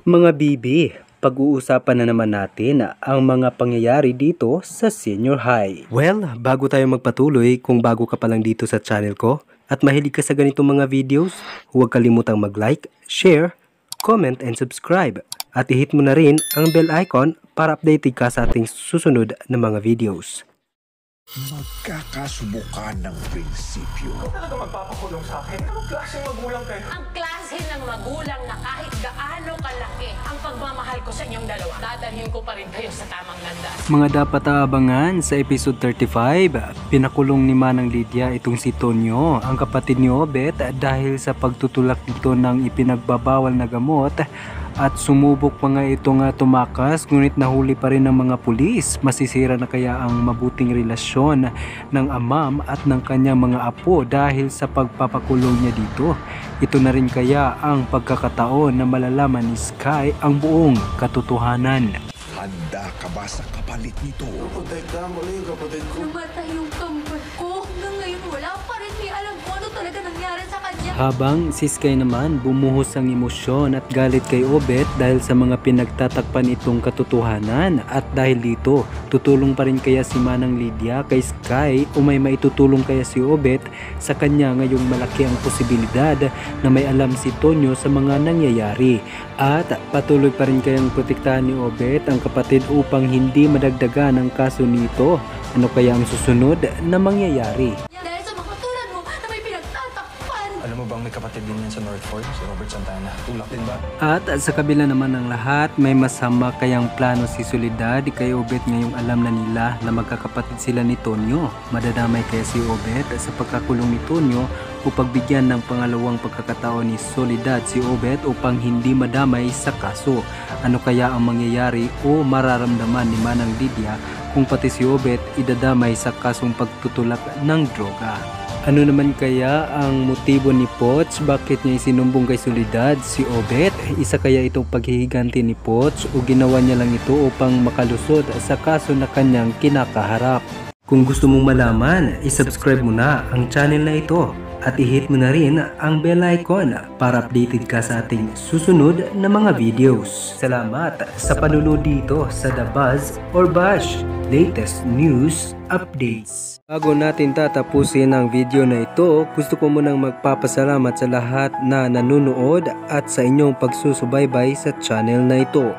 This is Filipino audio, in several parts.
Mga bibi, pag-uusapan na naman natin ang mga pangyayari dito sa senior high. Well, bago tayo magpatuloy, kung bago ka pa lang dito sa channel ko at mahilig ka sa ganitong mga videos, huwag kalimutang mag-like, share, comment, and subscribe. At i-hit mo na rin ang bell icon para updated ka sa ating susunod na mga videos. Magkakasubukan ng prinsipyo. Ikaw talaga magpapakulong sa akin? Anong klaseng magulang kayo? Ang klase ng magulang na kahit gaano kalaki ang pagmamahal ko sa inyong dalawa, dadalhin ko pa rin kayo sa tamang landas. Mga dapat aabangan sa episode 35, pinakulong ni Manang Lydia itong si Tonyo, ang kapatid ni Obet, dahil sa pagtutulak nito ng ipinagbabawal na gamot. At sumubok pa nga ito nga tumakas, ngunit nahuli pa rin ng mga pulis. Masisira na kaya ang mabuting relasyon ng amam at ng kanyang mga apo dahil sa pagpapakulong niya dito? Ito na rin kaya ang pagkakataon na malalaman ni Sky ang buong katotohanan. Handa ka ba sa kapalit nito? Protektahan mo lang yung kapatid ko. Namatay yung kambal ko. Hanggang ngayon wala pa rin may alam kung ano talaga nangyari sa kanya. Habang si Sky naman bumuhos ang emosyon at galit kay Obet dahil sa mga pinagtatakpan itong katotohanan. At dahil dito, tutulong pa rin kaya si Manang Lydia kay Sky o may maitutulong kaya si Obet sa kanya ngayong malaki ang posibilidad na may alam si Tonyo sa mga nangyayari. At patuloy pa rin kayang protektahan ni Obet ang kapatid upang hindi madagdagan ang kaso nito. Ano kaya ang susunod na mangyayari? Dahil sa mga tulad mo na may pinagtatakpan. Alam mo bang may kapatid din yan sa Northford, si Robert Santana? Tulak din ba? At sa kabila naman ng lahat, may masama kayang plano si Soledad kay Obet ngayong alam na nila na magkakapatid sila ni Tonyo. Madadamay kaya si Obet sa pagkakulong ni Tonyo o pagbigyan ng pangalawang pagkakataon ni Soledad si Obet upang hindi madamay sa kaso. Ano kaya ang mangyayari o mararamdaman ni Manang Lydia kung pati si Obet idadamay sa kasong pagtutulak ng droga? Ano naman kaya ang motibo ni Potts? Bakit niya isinumbong kay Soledad si Obet? Isa kaya itong paghihiganti ni Potts o ginawa niya lang ito upang makalusot sa kaso na kanyang kinakaharap? Kung gusto mong malaman, isubscribe mo na ang channel na ito at i-hit mo na rin ang bell icon para updated ka sa ating susunod na mga videos. Salamat sa panunod dito sa The Buzz or Bash latest news updates. Bago natin tatapusin ang video na ito, gusto ko munang magpapasalamat sa lahat na nanonood at sa inyong pagsusubaybay sa channel na ito.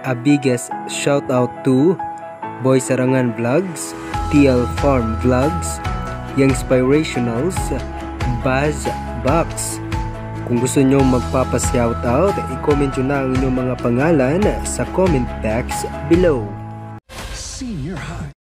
A biggest shout out to Boy Sarangan Vlogs, TL Farm Vlogs, Young Inspirationals, Buzz Box. Kung gusto nyo magpapa-shoutout, i-comment nyo na ang inyong mga pangalan sa comment box below. Senior High.